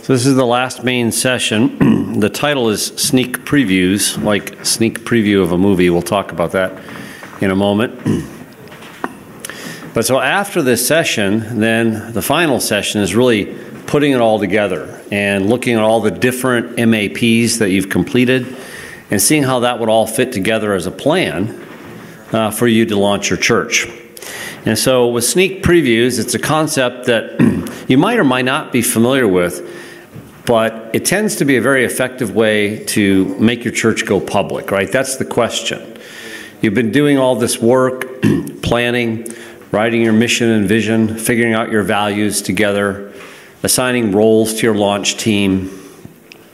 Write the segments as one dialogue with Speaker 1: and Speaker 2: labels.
Speaker 1: So this is the last main session. The title is Sneak Previews, like sneak preview of a movie. We'll talk about that in a moment. But so after this session, then the final session is really putting it all together and looking at all the different MAPs that you've completed and seeing how that would all fit together as a plan for you to launch your church. And so with sneak previews, it's a concept that you might or might not be familiar with, but it tends to be a very effective way to make your church go public, right? That's the question. You've been doing all this work, planning, writing your mission and vision, figuring out your values together, assigning roles to your launch team.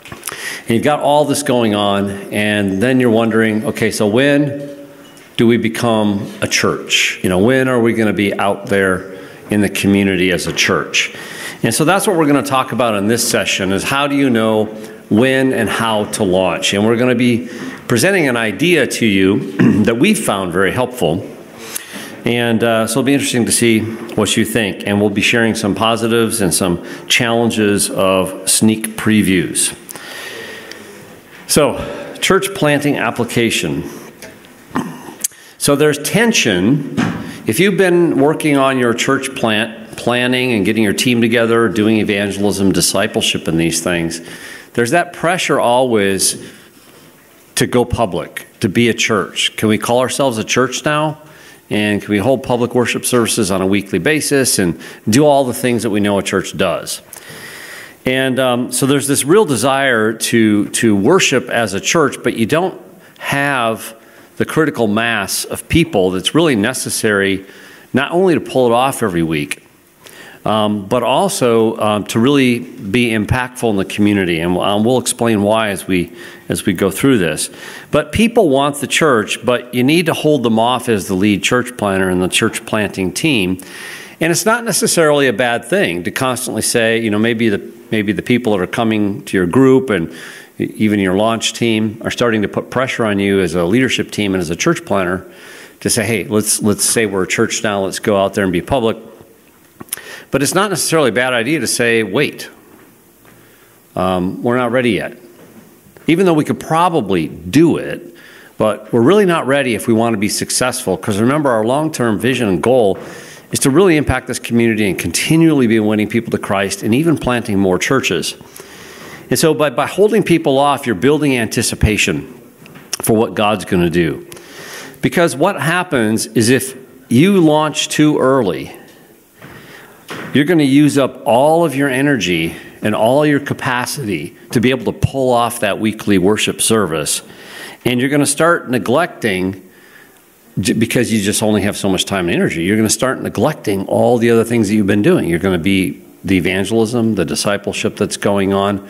Speaker 1: And you've got all this going on, and then you're wondering, okay, so when do we become a church? You know, when are we going to be out there in the community as a church? And so that's what we're going to talk about in this session, is how do you know when and how to launch? And we're going to be presenting an idea to you that we've found very helpful. And so it'll be interesting to see what you think. And we'll be sharing some positives and some challenges of sneak previews. So, church planting application. So there's tension. If you've been working on your church planning and getting your team together, doing evangelism, discipleship, and these things, there's that pressure always to go public, to be a church. Can we call ourselves a church now? And can we hold public worship services on a weekly basis and do all the things that we know a church does? And so there's this real desire to worship as a church, but you don't have the critical mass of people that's really necessary not only to pull it off every week, but also to really be impactful in the community. And we'll explain why as we go through this. But people want the church, but you need to hold them off as the lead church planner and the church planting team. And it's not necessarily a bad thing to constantly say, you know, maybe the people that are coming to your group and even your launch team are starting to put pressure on you as a leadership team and as a church planner to say, hey, let's say we're a church now, let's go out there and be public. But it's not necessarily a bad idea to say, wait, we're not ready yet. Even though we could probably do it, but we're really not ready if we want to be successful. Because remember, our long-term vision and goal is to really impact this community and continually be winning people to Christ and even planting more churches. And so by holding people off, you're building anticipation for what God's going to do. Because what happens is if you launch too early, you're going to use up all of your energy and all your capacity to be able to pull off that weekly worship service. And you're going to start neglecting, because you just only have so much time and energy, you're going to start neglecting all the other things that you've been doing. You're going to be the evangelism, the discipleship that's going on,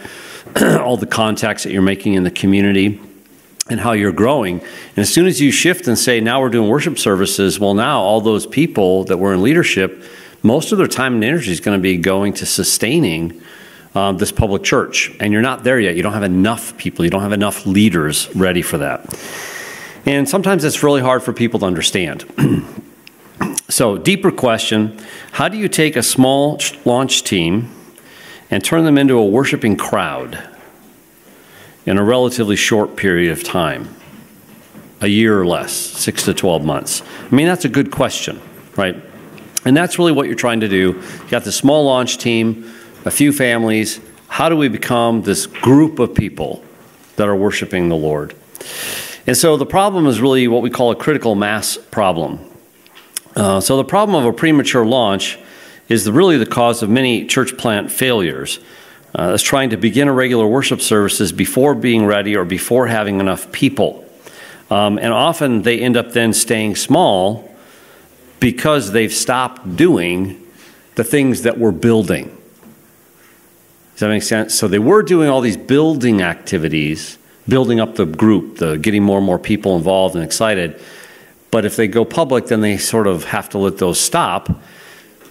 Speaker 1: all the contacts that you're making in the community, and how you're growing. And as soon as you shift and say, now we're doing worship services, well, now all those people that were in leadership, most of their time and energy is going to be going to sustaining this public church. And you're not there yet. You don't have enough people. You don't have enough leaders ready for that. And sometimes it's really hard for people to understand. So, deeper question, how do you take a small launch team and turn them into a worshiping crowd in a relatively short period of time? A year or less, 6 to 12 months. I mean, that's a good question, right? And that's really what you're trying to do. You got the small launch team, a few families. How do we become this group of people that are worshiping the Lord? And so the problem is really what we call a critical mass problem. So the problem of a premature launch is really the cause of many church plant failures. It's trying to begin a regular worship services before being ready or before having enough people. And often they end up then staying small because they've stopped doing the things that we're building. Does that make sense? So they were doing all these building activities, building up the group, getting more and more people involved and excited. But if they go public, then they sort of have to let those stop,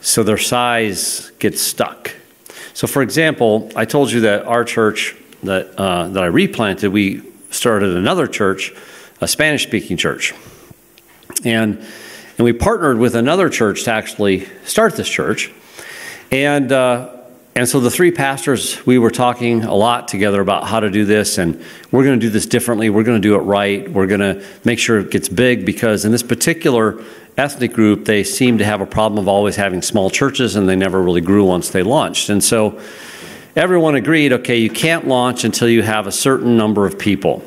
Speaker 1: so their size gets stuck. So for example, I told you that our church that I replanted, we started another church, a Spanish-speaking church. And we partnered with another church to actually start this church. And And so the three pastors, we were talking a lot together about how to do this, and we're going to do this differently. We're going to do it right. We're going to make sure it gets big, because in this particular ethnic group, they seem to have a problem of always having small churches, and they never really grew once they launched. And so everyone agreed, okay, you can't launch until you have a certain number of people.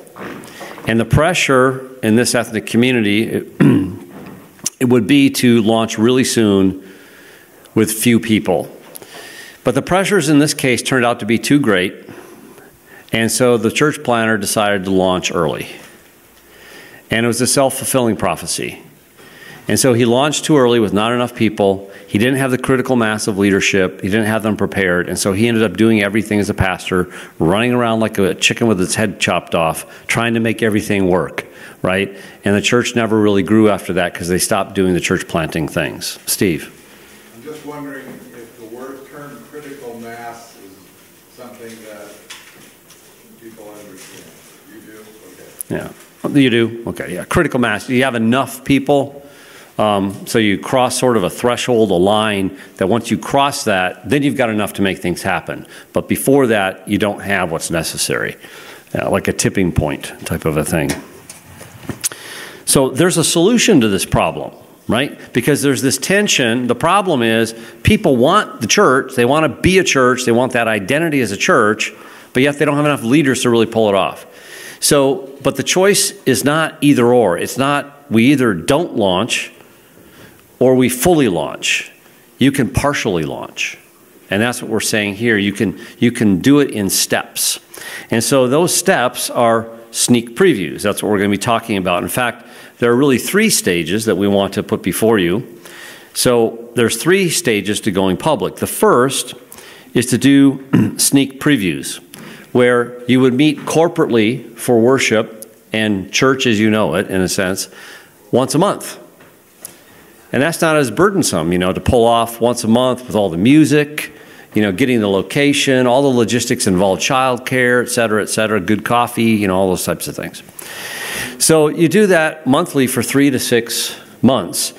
Speaker 1: And the pressure in this ethnic community, it would be to launch really soon with few people. But the pressures in this case turned out to be too great, and so the church planner decided to launch early. And it was a self-fulfilling prophecy. And so he launched too early with not enough people. He didn't have the critical mass of leadership. He didn't have them prepared. And so he ended up doing everything as a pastor, running around like a chicken with its head chopped off, trying to make everything work, right? And the church never really grew after that because they stopped doing the church planting things. Steve?
Speaker 2: I'm just wondering if the term critical mass is something that people understand. You do? Okay.
Speaker 1: Yeah. You do? Okay, yeah. Critical mass. You have enough people. So you cross sort of a threshold, a line, that once you cross that, then you've got enough to make things happen. But before that, you don't have what's necessary, like a tipping point type of a thing. So there's a solution to this problem, right? Because there's this tension. The problem is people want the church. They want to be a church. They want that identity as a church, but yet they don't have enough leaders to really pull it off. So, but the choice is not either or. It's not we either don't launch or we fully launch. You can partially launch. And that's what we're saying here. You can do it in steps. And so those steps are sneak previews. That's what we're going to be talking about. In fact, there are really 3 stages that we want to put before you. So there's 3 stages to going public. The first is to do sneak previews, where you would meet corporately for worship and church as you know it, in a sense, once a month. And that's not as burdensome, to pull off once a month with all the music, getting the location, all the logistics involved, childcare, et cetera, good coffee, all those types of things. So you do that monthly for 3 to 6 months.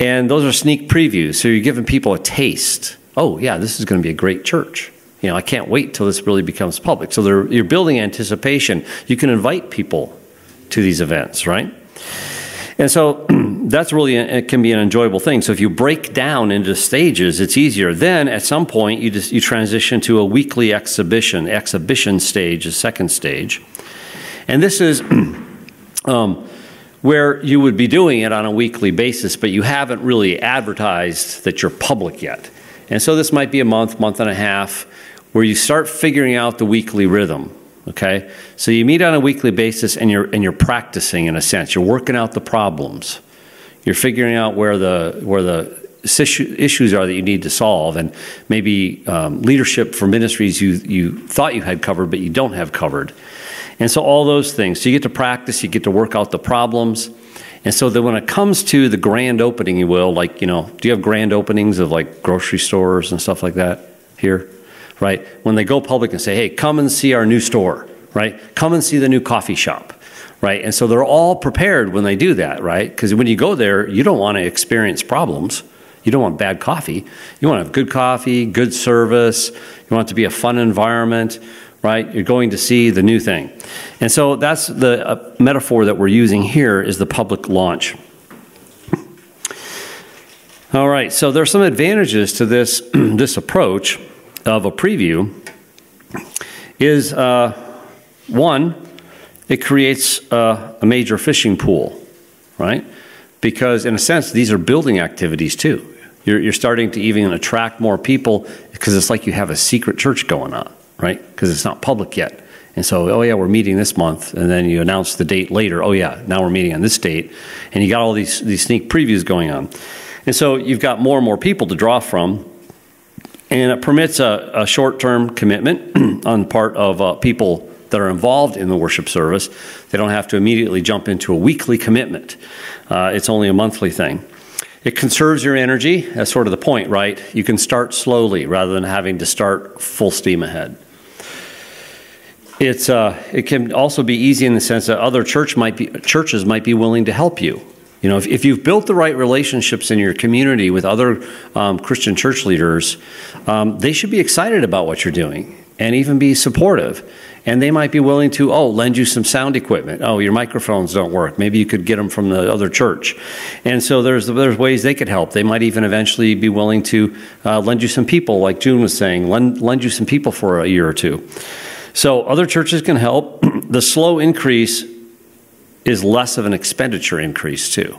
Speaker 1: And those are sneak previews. So you're giving people a taste. Oh, yeah, this is going to be a great church. I can't wait till this really becomes public. So you're building anticipation. You can invite people to these events, right? And so that's really, it can be an enjoyable thing. So if you break down into stages, it's easier. Then at some point, you transition to a weekly exhibition. Exhibition stage is second stage. And this is where you would be doing it on a weekly basis, but you haven't really advertised that you're public yet. And so this might be a month and a half, where you start figuring out the weekly rhythm, okay? So you meet on a weekly basis and you're practicing, in a sense. You're working out the problems. You're figuring out where the issues are that you need to solve, and maybe leadership for ministries you thought you had covered but you don't have covered. And so all those things. So you get to practice, you get to work out the problems. And so that when it comes to the grand opening, you will, like, do you have grand openings of like grocery stores and stuff like that here? Right? When they go public and say, hey, come and see our new store, right? Come and see the new coffee shop, right? And so they're all prepared when they do that, right? Because when you go there, you don't want to experience problems. You don't want bad coffee. You want to have good coffee, good service. You want it to be a fun environment, right? You're going to see the new thing. And so that's the metaphor that we're using here, is the public launch. All right, so there's some advantages to this, this approach of a preview. Is one, it creates a major fishing pool, right? Because in a sense, these are building activities too. You're starting to even attract more people, because it's like you have a secret church going on, right? Because it's not public yet. And so, oh yeah, we're meeting this month, and then you announce the date later. Oh yeah, now we're meeting on this date, and you got all these sneak previews going on. And so you've got more and more people to draw from. And it permits a short-term commitment on the part of people that are involved in the worship service. They don't have to immediately jump into a weekly commitment. It's only a monthly thing. It conserves your energy. That's sort of the point, right? You can start slowly rather than having to start full steam ahead. It can also be easy in the sense that other churches might be willing to help you, You know, if you've built the right relationships in your community with other Christian church leaders, they should be excited about what you're doing and even be supportive. And they might be willing to, lend you some sound equipment. Oh, your microphones don't work. Maybe you could get them from the other church. And so there's ways they could help. They might even eventually be willing to lend you some people, like June was saying, lend you some people for a year or two. So other churches can help. The slow increase is less of an expenditure increase too,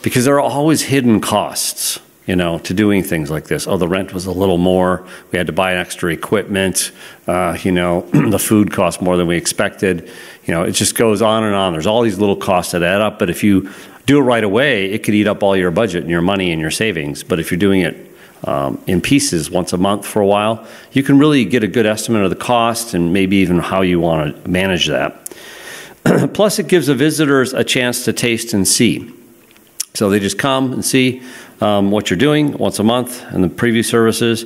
Speaker 1: because there are always hidden costs, you know, to doing things like this. Oh, the rent was a little more. We had to buy extra equipment. You know, the food cost more than we expected. You know, it just goes on and on. There's all these little costs that add up. But if you do it right away, it could eat up all your budget and your money and your savings. But if you're doing it in pieces once a month for a while, you can really get a good estimate of the cost and maybe even how you want to manage that. Plus, it gives the visitors a chance to taste and see. So they just come and see what you're doing once a month in the preview services.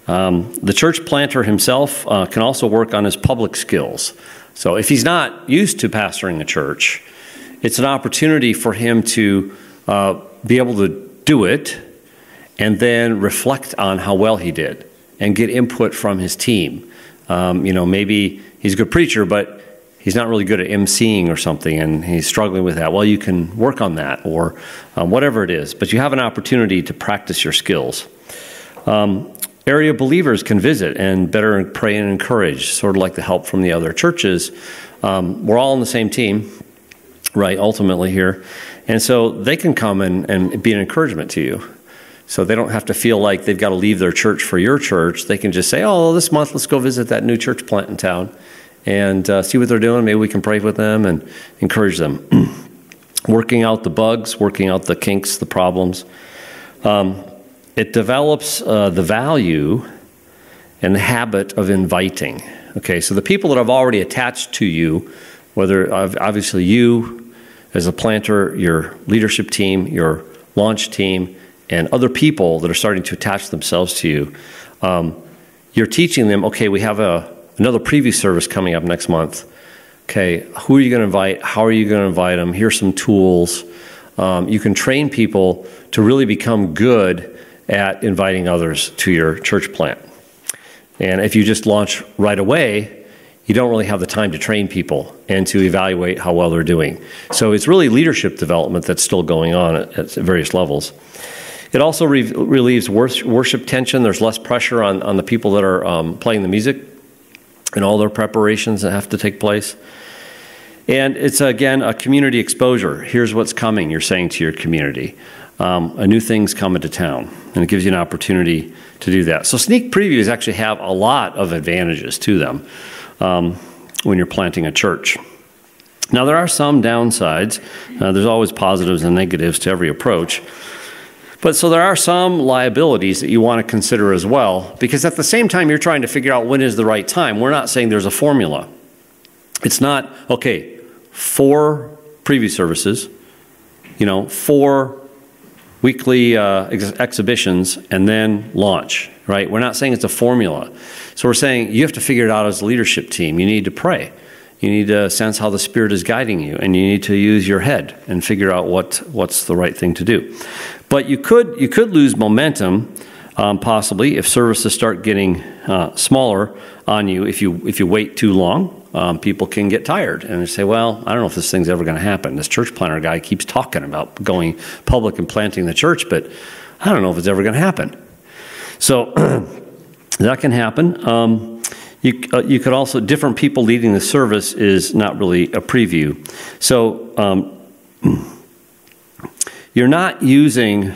Speaker 1: The church planter himself can also work on his public skills. So if he's not used to pastoring a church, it's an opportunity for him to be able to do it and then reflect on how well he did and get input from his team. You know, maybe he's a good preacher, but he's not really good at emceeing or something, and he's struggling with that. Well, you can work on that, or whatever it is. But you have an opportunity to practice your skills. Area believers can visit and better pray and encourage, sort of like the help from the other churches. We're all on the same team, right, ultimately here. And so they can come and be an encouragement to you. So they don't have to feel like they've got to leave their church for your church. They can just say, this month, let's go visit that new church plant in town and see what they're doing. Maybe we can pray with them and encourage them. Working out the bugs, working out the kinks, the problems. It develops the value and the habit of inviting. Okay, so the people that have already attached to you, whether obviously you as a planter, your leadership team, your launch team, and other people that are starting to attach themselves to you, you're teaching them, okay, we have another preview service coming up next month. Okay, who are you going to invite? How are you going to invite them? Here's some tools. You can train people to really become good at inviting others to your church plant. And if you just launch right away, you don't really have the time to train people and to evaluate how well they're doing. So it's really leadership development that's still going on at various levels. It also relieves worship tension. There's less pressure on the people that are playing the music and all their preparations that have to take place. And it's, again, a community exposure. Here's what's coming, you're saying to your community. A new thing's coming to town, and it gives you an opportunity to do that. So sneak previews actually have a lot of advantages to them when you're planting a church. Now, there are some downsides. There's always positives and negatives to every approach. But so there are some liabilities that you want to consider as well, because at the same time you're trying to figure out when is the right time. We're not saying there's a formula. It's not, okay, 4 preview services, 4 weekly exhibitions, and then launch, right? We're not saying it's a formula. So we're saying you have to figure it out as a leadership team. You need to pray. You need to sense how the Spirit is guiding you, and you need to use your head and figure out what's the right thing to do. But you could lose momentum, possibly, if services start getting smaller on you. If you wait too long, people can get tired and they say, well, I don't know if this thing's ever going to happen. This church planter guy keeps talking about going public and planting the church, but I don't know if it's ever going to happen. So that can happen. You could also, different people leading the service is not really a preview. So you're not using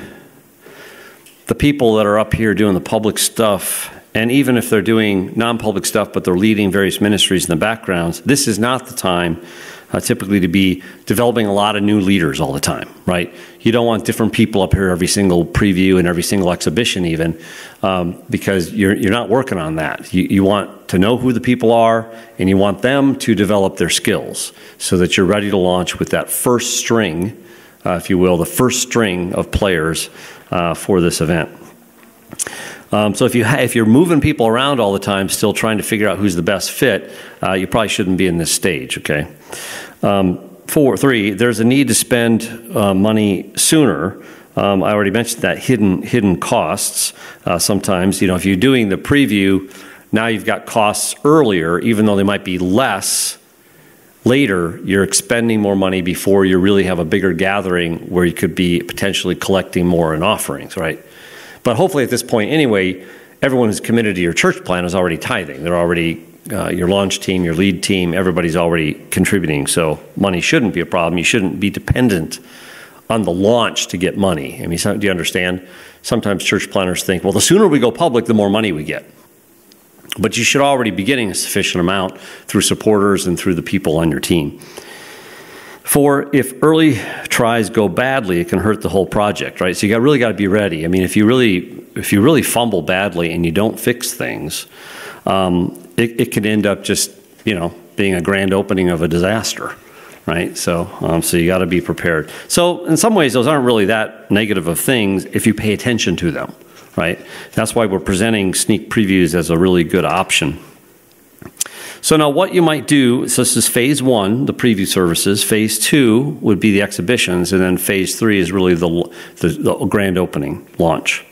Speaker 1: the people that are up here doing the public stuff, and even if they're doing non-public stuff, but they're leading various ministries in the backgrounds, this is not the time typically to be developing a lot of new leaders all the time, right? You don't want different people up here every single preview and every single exhibition even, because you're not working on that. You want to know who the people are, and you want them to develop their skills so that you're ready to launch with that first string, if you will, the first string of players for this event. So if you're moving people around all the time, still trying to figure out who's the best fit, you probably shouldn't be in this stage, okay? 3, there's a need to spend money sooner. I already mentioned that hidden costs. Sometimes, if you're doing the preview, now you've got costs earlier, even though they might be less. Later, you're expending more money before you really have a bigger gathering where you could be potentially collecting more in offerings, right? But hopefully at this point anyway, everyone who's committed to your church plan is already tithing. They're already, your launch team, your lead team, everybody's already contributing. So money shouldn't be a problem. You shouldn't be dependent on the launch to get money. I mean, do you understand? Sometimes church planners think, well, the sooner we go public, the more money we get. But you should already be getting a sufficient amount through supporters and through the people on your team. For if early tries go badly, it can hurt the whole project, right? So you really got to be ready. I mean, if you really fumble badly and you don't fix things, it can end up just, being a grand opening of a disaster, right? So you got to be prepared. So in some ways, those aren't really that negative of things if you pay attention to them, right? That's why we're presenting sneak previews as a really good option. So now what you might do, so this is phase 1, the preview services. Phase 2 would be the exhibitions, and then phase 3 is really the grand opening, launch.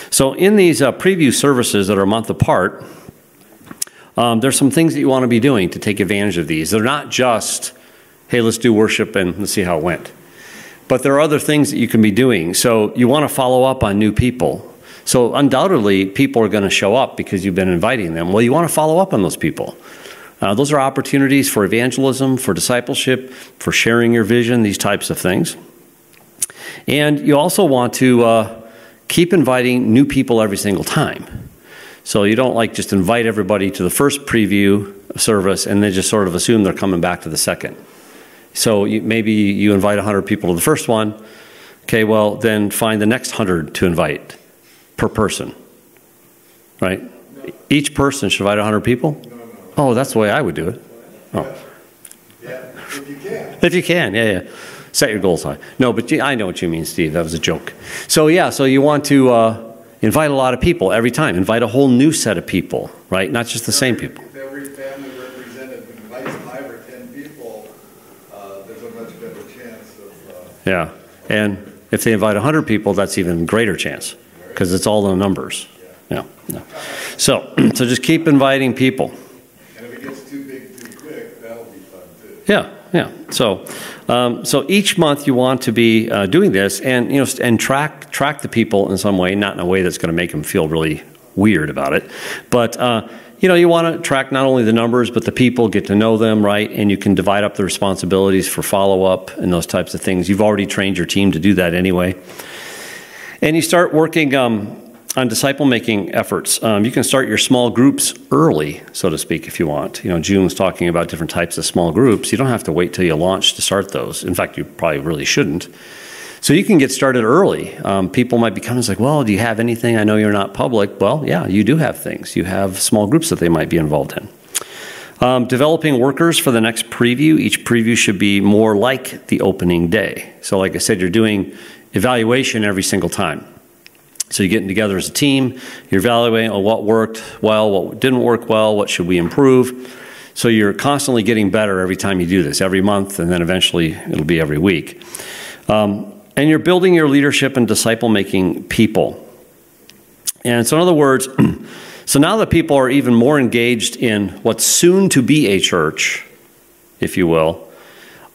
Speaker 1: So in these preview services that are a month apart, there's some things that you want to be doing to take advantage of these. They're not just, hey, let's do worship and let's see how it went. But there are other things that you can be doing. So you want to follow up on new people. So undoubtedly, people are going to show up because you've been inviting them. Well, you want to follow up on those people. Those are opportunities for evangelism, for discipleship, for sharing your vision, these types of things. And you also want to keep inviting new people every single time. So you don't just invite everybody to the first preview service and then just sort of assume they're coming back to the second. So maybe you invite 100 people to the first one. Okay, well, then find the next 100 to invite per person, right? No. Each person should invite 100 people? No. Oh, that's the way I would do it. Oh.
Speaker 2: Yeah, if you can.
Speaker 1: If you can, yeah. Set your goals high. No, but I know what you mean, Steve. That was a joke. So you want to invite a lot of people every time. Invite a whole new set of people, right? Not just the same people.
Speaker 2: If every family represented invites 5 or 10 people, there's a much better chance of...
Speaker 1: Yeah, and if they invite 100 people, that's even greater chance because it's all in the numbers. Yeah. So just keep inviting people.
Speaker 2: And if it gets too big too quick, that'll be fun too.
Speaker 1: Yeah. So each month you want to be doing this, and track the people in some way, not in a way that's going to make them feel really weird about it, but you want to track not only the numbers but the people, get to know them, right? And you can divide up the responsibilities for follow-up and those types of things. You've already trained your team to do that anyway, and you start working on disciple-making efforts. You can start your small groups early, so to speak, if you want. June was talking about different types of small groups. You don't have to wait till you launch to start those. In fact, you probably really shouldn't. So you can get started early. People might be coming like, well, do you have anything? I know you're not public. Well, yeah, you do have things. You have small groups that they might be involved in. Developing workers for the next preview. Each preview should be more like the opening day. So like I said, you're doing evaluation every single time. So you're getting together as a team, you're evaluating what worked well, what didn't work well, what should we improve. So you're constantly getting better every time you do this, every month, and then eventually it'll be every week. And you're building your leadership and disciple-making people. And so in other words, so now that people are even more engaged in what's soon to be a church, if you will,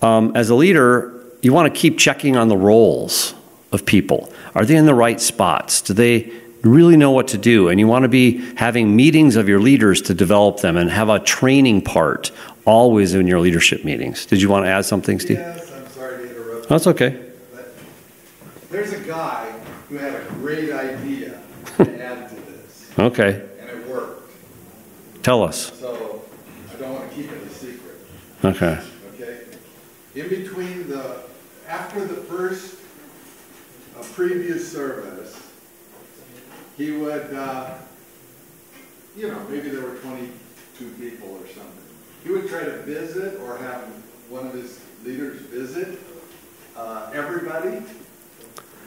Speaker 1: as a leader, you want to keep checking on the roles of people. Are they in the right spots? Do they really know what to do? And you want to be having meetings of your leaders to develop them and have a training part always in your leadership meetings. Did you want to add something, Steve?
Speaker 2: Yes, I'm sorry to interrupt.
Speaker 1: That's okay.
Speaker 2: But there's a guy who had a great idea to add to this.
Speaker 1: Okay.
Speaker 2: And it worked.
Speaker 1: Tell us.
Speaker 2: So I don't want to keep it a secret.
Speaker 1: Okay.
Speaker 2: Okay? In between after the first previous service, he would, maybe there were 22 people or something. He would try to visit or have one of his leaders visit everybody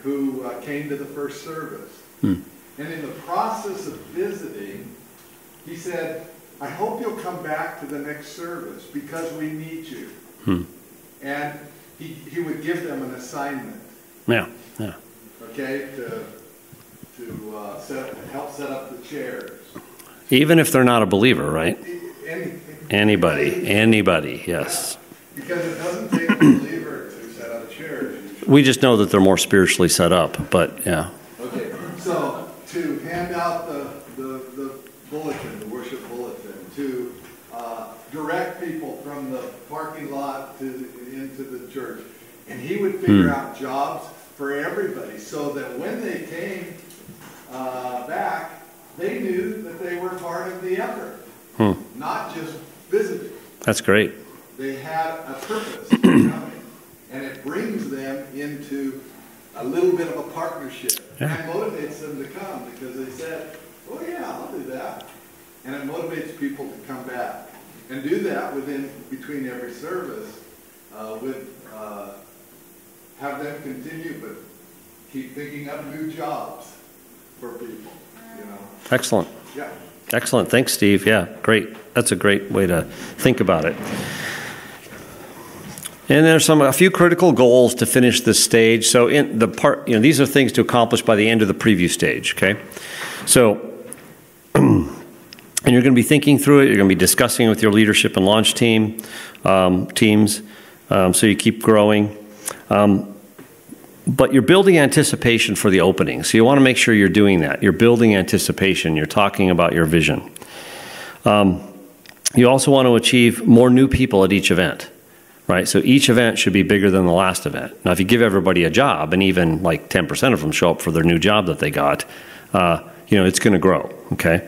Speaker 2: who came to the first service. And in the process of visiting, he said, I hope you'll come back to the next service because we need you. And he would give them an assignment.
Speaker 1: Yeah, yeah.
Speaker 2: Okay, to help set up the chairs.
Speaker 1: Even if they're not a believer, right?
Speaker 2: Anybody,
Speaker 1: yes.
Speaker 2: Because it doesn't take a believer to set up chairs.
Speaker 1: We just know that they're more spiritually set up, but yeah.
Speaker 2: Okay, so to hand out the bulletin, the worship bulletin, to direct people from the parking lot into the church, and he would figure out jobs for everybody, so that when they came back, they knew that they were part of the effort, not just visiting.
Speaker 1: That's great.
Speaker 2: They had a purpose in coming, and it brings them into a little bit of a partnership.
Speaker 1: Yeah.
Speaker 2: And motivates them to come because they said, oh yeah, I'll do that. And it motivates people to come back. And do that between every service, have them continue, but keep thinking up new jobs for people, you know.
Speaker 1: Excellent.
Speaker 2: Yeah.
Speaker 1: Excellent. Thanks, Steve. Yeah, great. That's a great way to think about it. And there's a few critical goals to finish this stage. So in the part, these are things to accomplish by the end of the preview stage, okay? So, and you're going to be thinking through it. You're going to be discussing it with your leadership and launch teams, so you keep growing. But you're building anticipation for the opening. So you want to make sure you're doing that. You're building anticipation. You're talking about your vision. You also want to achieve more new people at each event. Right, so each event should be bigger than the last event. Now, if you give everybody a job, and even like 10% of them show up for their new job that they got, it's going to grow. Okay.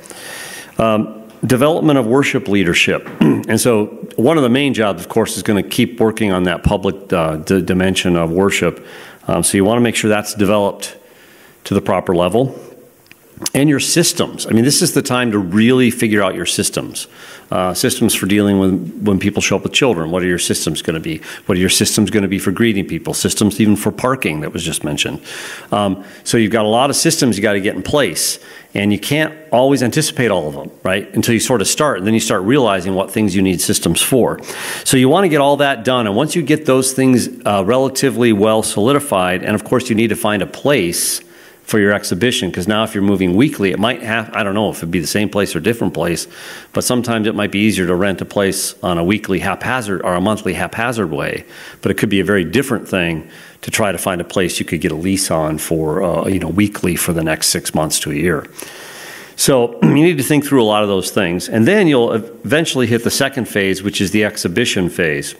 Speaker 1: Development of worship leadership, and so one of the main jobs, of course, is going to keep working on that public dimension of worship. So you want to make sure that's developed to the proper level. And your systems. I mean, this is the time to really figure out your systems. Systems for dealing with when people show up with children. What are your systems going to be? What are your systems going to be for greeting people? Systems even for parking that was just mentioned. So you've got a lot of systems you got to get in place. And you can't always anticipate all of them, right? Until you sort of start. And then you start realizing what things you need systems for. So you want to get all that done. And once you get those things relatively well solidified, and of course you need to find a place for your exhibition, because now if you're moving weekly, it might have, I don't know if it'd be the same place or different place, but sometimes it might be easier to rent a place on a weekly haphazard or a monthly haphazard way, but it could be a very different thing to try to find a place you could get a lease on for, weekly for the next 6 months to a year. So you need to think through a lot of those things, and then you'll eventually hit the second phase, which is the exhibition phase.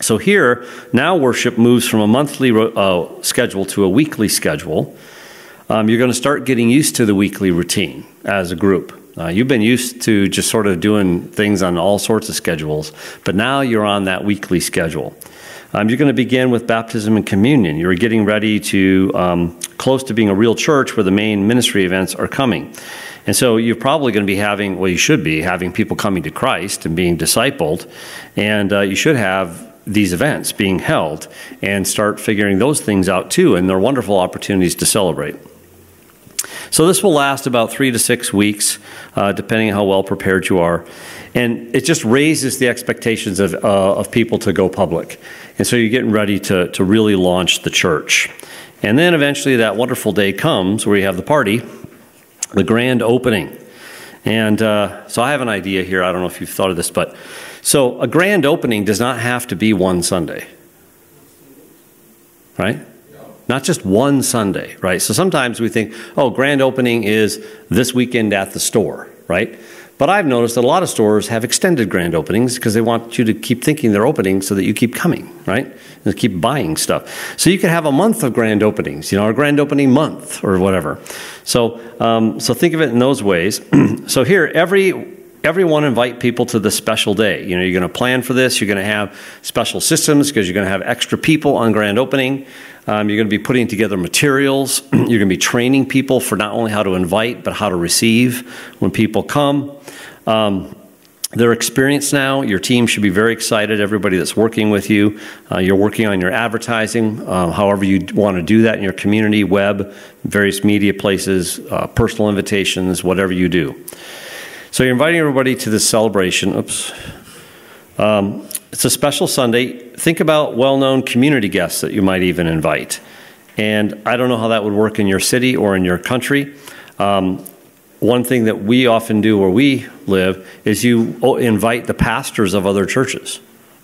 Speaker 1: So here, now worship moves from a monthly schedule to a weekly schedule. You're going to start getting used to the weekly routine as a group. You've been used to just sort of doing things on all sorts of schedules, but now you're on that weekly schedule. You're going to begin with baptism and communion. You're getting ready to close to being a real church where the main ministry events are coming. And so you're probably going to be having, well, you should be having people coming to Christ and being discipled, and you should have these events being held and start figuring those things out too, and they're wonderful opportunities to celebrate. So this will last about 3 to 6 weeks, depending on how well prepared you are. And it just raises the expectations of people to go public. And so you're getting ready to really launch the church. And then eventually that wonderful day comes where you have the party, the grand opening. And so I have an idea here. I don't know if you've thought of this, but so a grand opening does not have to be one Sunday, right? Not just one Sunday, right? So sometimes we think, oh, grand opening is this weekend at the store, right? But I've noticed that a lot of stores have extended grand openings because they want you to keep thinking they're opening so that you keep coming, right? And keep buying stuff. So you could have a month of grand openings, or a grand opening month or whatever. So think of it in those ways. So here, everyone invite people to this special day. You're going to plan for this. You're going to have special systems because you're going to have extra people on grand opening. You're going to be putting together materials. You're going to be training people for not only how to invite, but how to receive when people come. They're experienced now. Your team should be very excited, everybody that's working with you. You're working on your advertising, however you want to do that in your community, web, various media places, personal invitations, whatever you do. So you're inviting everybody to this celebration. It's a special Sunday. Think about well-known community guests that you might even invite. And I don't know how that would work in your city or in your country. One thing that we often do where we live is you invite the pastors of other churches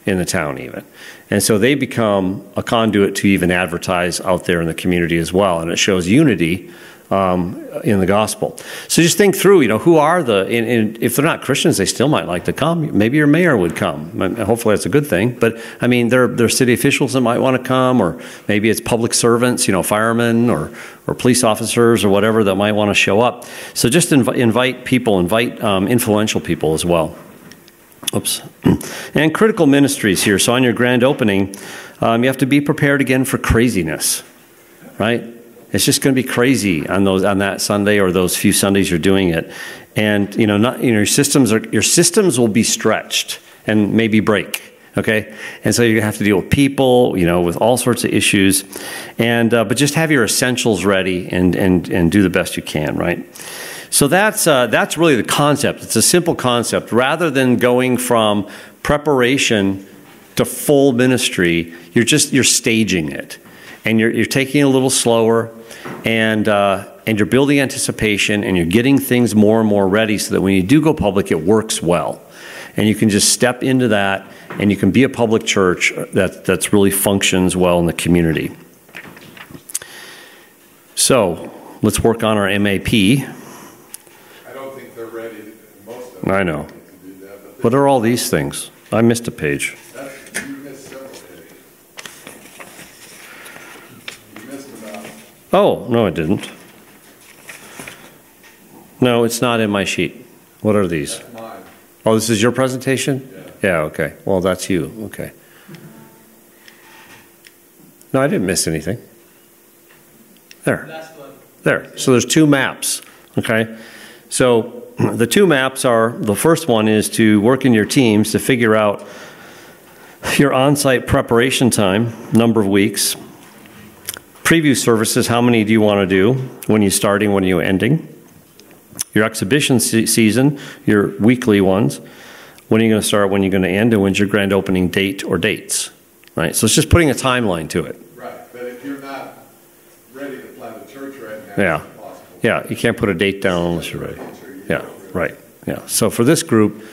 Speaker 1: in the town even. And so they become a conduit to even advertise out there in the community as well. And it shows unity in the gospel. So just think through, who are if they're not Christians, they still might like to come. Maybe your mayor would come. Hopefully that's a good thing. But I mean, there are city officials that might want to come, or maybe it's public servants, firemen or police officers or whatever that might want to show up. So just invite people, influential people as well. Oops. And critical ministries here. So on your grand opening, you have to be prepared again for craziness, right? It's just going to be crazy on that Sunday or those few Sundays you're doing it, and your systems will be stretched and maybe break. Okay, and so you have to deal with people, with all sorts of issues, and but just have your essentials ready and do the best you can, right? So that's really the concept. It's a simple concept. Rather than going from preparation to full ministry, you're staging it. And you're taking it a little slower, and you're building anticipation, and you're getting things more and more ready so that when you do go public, it works well. And you can just step into that, and you can be a public church that's really functions well in the community. So let's work on our MAP.
Speaker 2: I don't think they're ready, most of them.
Speaker 1: I know.
Speaker 2: To do that, but
Speaker 1: What are all these things? I missed a page.
Speaker 2: you missed several pages. You missed about.
Speaker 1: Oh, no, I didn't. No, it's not in my sheet. What are these?
Speaker 2: That's mine.
Speaker 1: Oh, this is your presentation?
Speaker 2: Yeah.
Speaker 1: Yeah, okay. Well, that's you. Okay. No, I didn't miss anything. There.
Speaker 3: Last one.
Speaker 1: There. So there's two maps, okay? So the two maps are, the first one is to work in your teams to figure out your on-site preparation time, number of weeks. Preview services, how many do you want to do? When are you starting, when are you ending? Your exhibition season, your weekly ones. When are you going to start, when are you going to end, and when's your grand opening date or dates? Right? So it's just putting a timeline to it.
Speaker 2: Right, but if you're not ready to plant a church right now,
Speaker 1: Yeah.
Speaker 2: it's impossible.
Speaker 1: Yeah, you can't put a date down unless you're ready. Yeah, right. Yeah. So for this group,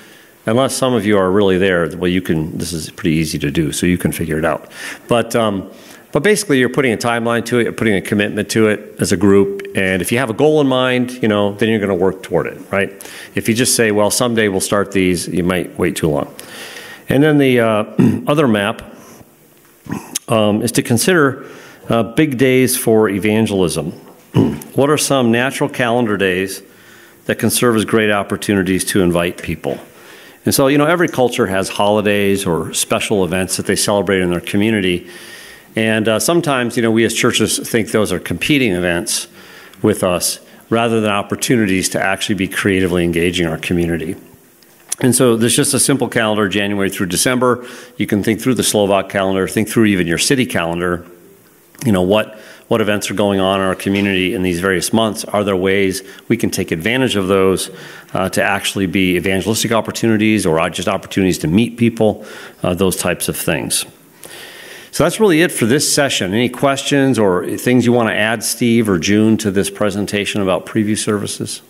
Speaker 1: unless some of you are really there, well, this is pretty easy to do, so you can figure it out. But basically, you're putting a timeline to it, you're putting a commitment to it as a group, and if you have a goal in mind, then you're going to work toward it, right? If you just say, well, someday we'll start these, you might wait too long. And then the other map is to consider big days for evangelism. What are some natural calendar days that can serve as great opportunities to invite people? And so, every culture has holidays or special events that they celebrate in their community. And sometimes, we as churches think those are competing events with us rather than opportunities to actually be creatively engaging our community. And so there's just a simple calendar, January through December. You can think through the Slovak calendar, think through even your city calendar. What events are going on in our community in these various months? Are there ways we can take advantage of those to actually be evangelistic opportunities or just opportunities to meet people, those types of things. So that's really it for this session. Any questions or things you want to add, Steve or June, to this presentation about preview services?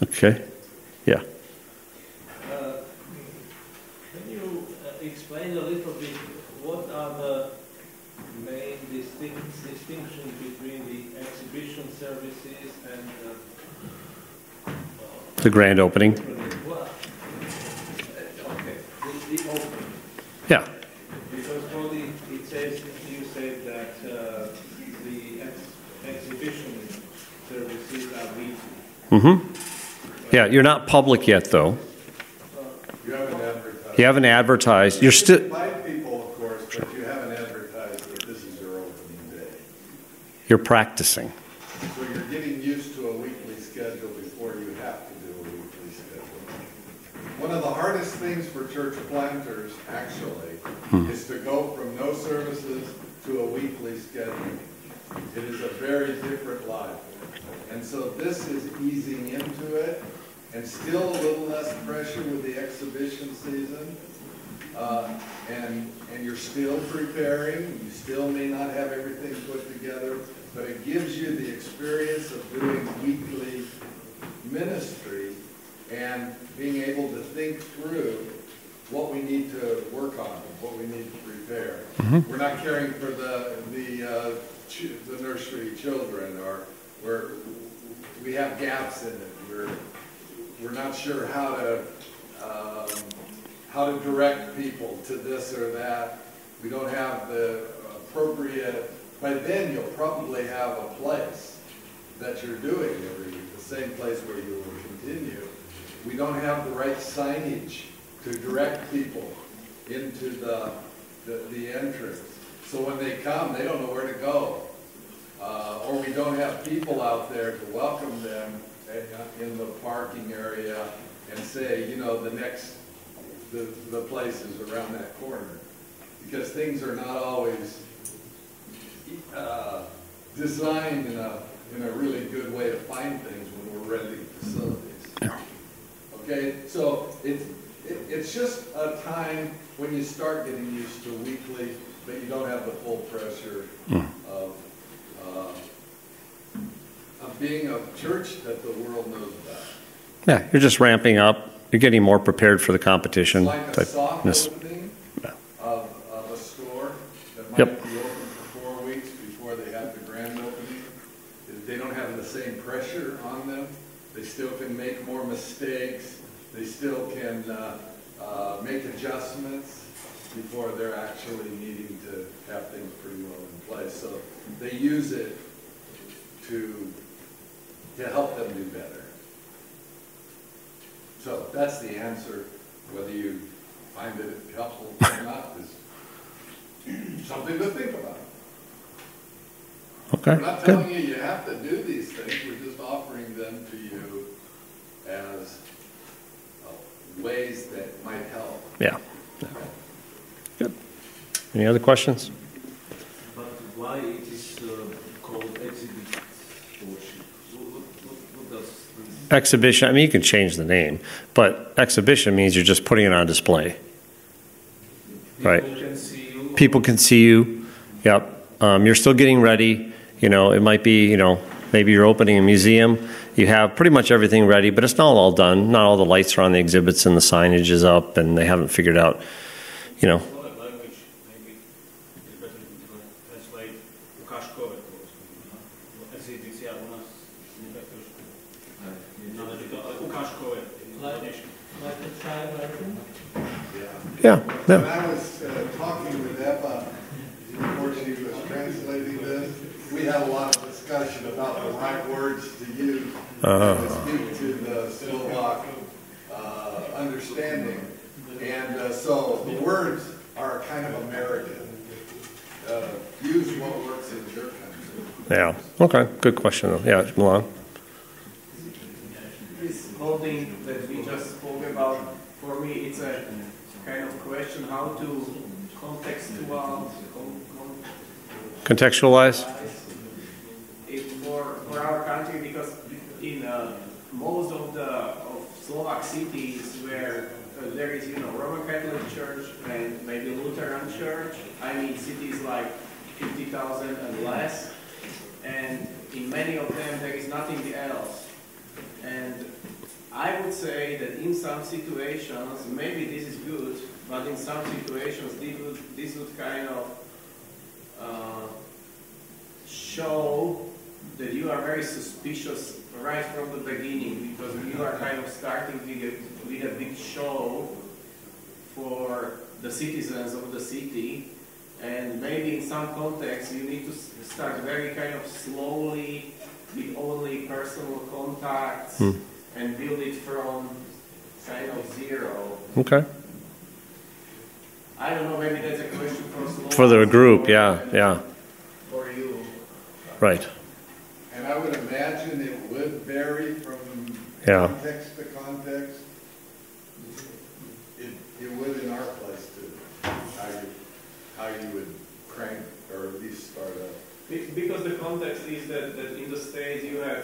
Speaker 1: Okay. Yeah.
Speaker 3: Can you explain a little bit what are the main distinctions between the exhibition services and
Speaker 1: the grand opening?
Speaker 3: Well, okay, the opening.
Speaker 1: Yeah.
Speaker 3: Because it says, you said that the exhibition services are weekly.
Speaker 1: Mm-hmm. Yeah, you're not public yet, though.
Speaker 2: You haven't advertised.
Speaker 1: You haven't advertised. You're still.
Speaker 2: Invite people, of course, but you haven't advertised that this is your opening day.
Speaker 1: You're practicing.
Speaker 2: So you're getting used to a weekly schedule before you have to do a weekly schedule. One of the hardest things for church planters, actually, is to go from no services to a weekly schedule. It is a very different life. And so this is easing into it and still a little less pressure with the exhibition season. And you're still preparing. You still may not have everything put together, but it gives you the experience of doing weekly ministry and being able to think through what we need to work on, what we need to prepare. We're not caring for the nursery children, or we have gaps in it. We're not sure how to direct people to this or that. We don't have the appropriate. By then, you'll probably have a place that you're doing every week, the same place where you will continue. We don't have the right signage to direct people into the entrance. So when they come, they don't know where to go. Or we don't have people out there to welcome them in the parking area and say, you know, the place is around that corner. Because things are not always designed in a really good way to find things when we're renting facilities.
Speaker 1: Yeah.
Speaker 2: Okay, so it's just a time when you start getting used to weekly, but you don't have the full pressure of being a church that the world knows about.
Speaker 1: Yeah, you're just ramping up. You're getting more prepared for the competition.
Speaker 2: It's like a soft opening of a store that might be open for 4 weeks before they have the grand opening. They don't have the same pressure on them. They still can make more mistakes. They still can make adjustments before they're actually needing to have things pretty well in place. So they use it to help them do better. So that's the answer. Whether you find it helpful or not is something to think about.
Speaker 1: Okay.
Speaker 2: We're not telling you have to do these things. We're just offering them to you as ways that might help.
Speaker 1: Yeah. Good. Any other questions?
Speaker 3: But why it is called exhibit worship? What does this?
Speaker 1: Exhibition, I mean, you can change the name, but exhibition means you're just putting it on display. Right.
Speaker 3: People can see you.
Speaker 1: People can see you. Yep. You're still getting ready. You know, it might be, you know, maybe you're opening a museum. You have pretty much everything ready, but it's not all done. Not all the lights are on the exhibits and the signage is up, and they haven't figured out, you know.
Speaker 4: Language, maybe it's better to translate ukážkové. Exhibits, ja, u nás nie tak trošku. Ale to ukážkové.
Speaker 3: Like the child writing?
Speaker 1: Yeah.
Speaker 2: When I was talking with Eva before she was translating this, we had a lot of discussion about the right words to use to speak to the Slovak understanding. And so the words are kind of American. Use what works in your country.
Speaker 1: Yeah. Okay. Good question, though. Yeah, Milan.
Speaker 5: This whole thing that we just spoke about, for me, it's a kind of question how to
Speaker 1: Contextualize?
Speaker 5: For our country, because in most of Slovak cities where there is, Roman Catholic Church and maybe Lutheran Church, I mean cities like 50,000 and less, and in many of them there is nothing else. And I would say that in some situations, maybe this is good, but in some situations this would kind of show that you are very suspicious right from the beginning, because you are kind of starting with a big show for the citizens of the city, and maybe in some context you need to start very kind of slowly with only personal contacts and build it from kind of zero.
Speaker 1: Okay.
Speaker 5: I don't know, maybe that's a question for Slovaks.
Speaker 1: For the group, yeah.
Speaker 5: For you.
Speaker 1: Right.
Speaker 2: And I would imagine it would vary from context to context. It would in our place too. How you would crank or at least start up.
Speaker 5: Because the context is that in the States you have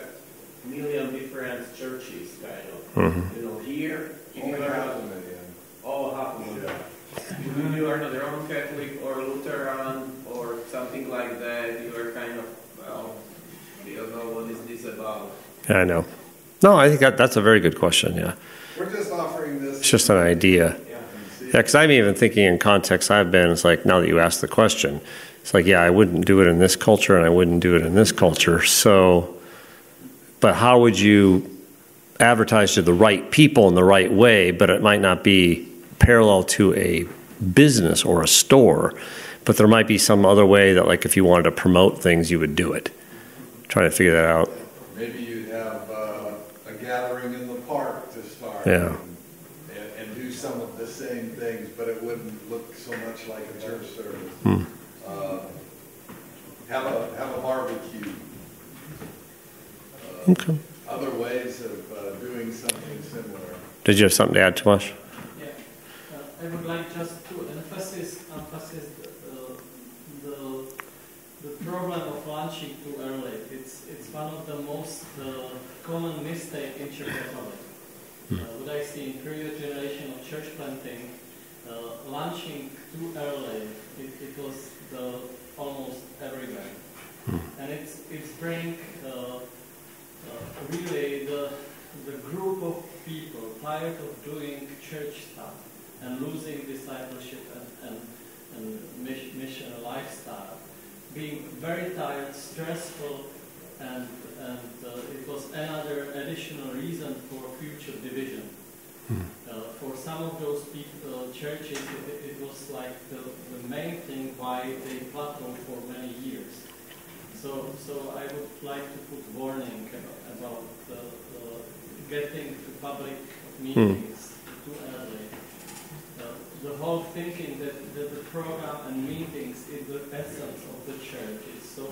Speaker 5: million different churches, kind of.
Speaker 1: Mm-hmm.
Speaker 5: You know, here, if you
Speaker 2: Only
Speaker 5: are
Speaker 2: half
Speaker 5: not,
Speaker 2: a million.
Speaker 5: half a million. If you are not Roman Catholic or Lutheran or something like that, you are kind of, well, you don't know what is this about.
Speaker 1: Yeah, I know. No, I think that's a very good question, yeah.
Speaker 2: We're just offering this.
Speaker 1: It's just an idea.
Speaker 5: Yeah.
Speaker 1: Yeah, because I'm even thinking in context I've been, it's like, now that you asked the question, it's like, yeah, I wouldn't do it in this culture and I wouldn't do it in this culture. So, but how would you advertise to the right people in the right way, but it might not be parallel to a business or a store, but there might be some other way that, like, if you wanted to promote things, you would do it. Trying to figure that out.
Speaker 2: Maybe you'd have a gathering in the park to start.
Speaker 1: Yeah.
Speaker 2: And do some of the same things, but it wouldn't look so much like a church service. Have a barbecue.
Speaker 1: Okay.
Speaker 2: Other ways of doing something similar.
Speaker 1: Did you have something to add, Tomasz?
Speaker 3: Yeah, I would like just to emphasize the problem of launching too early. It's one of the most common mistakes in Czech Republic. What I see in previous generation of church planting, launching too early, it was almost everywhere. And it's bring really the group of people tired of doing church stuff and losing discipleship and mission lifestyle, being very tired, stressful, and it was another additional reason for future division. For some of those people, churches, it was like the main thing why they plateaued for many years. So I would like to put warning about getting to public meetings too early. The whole thinking that the program and meetings is the essence of the church is so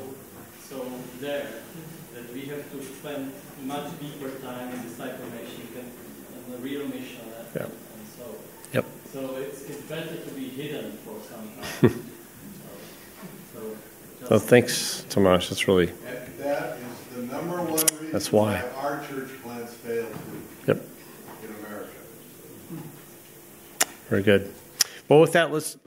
Speaker 3: there that we have to spend much deeper time in discipleship and the real mission and so.
Speaker 1: Yep.
Speaker 3: So it's better to be hidden for some time.
Speaker 1: So thanks, Tomasz. That's really.
Speaker 2: And that is the number one reason
Speaker 1: That's why.
Speaker 2: our church plants fail
Speaker 1: Yep.
Speaker 2: in America.
Speaker 1: Very good. Well, with that, let's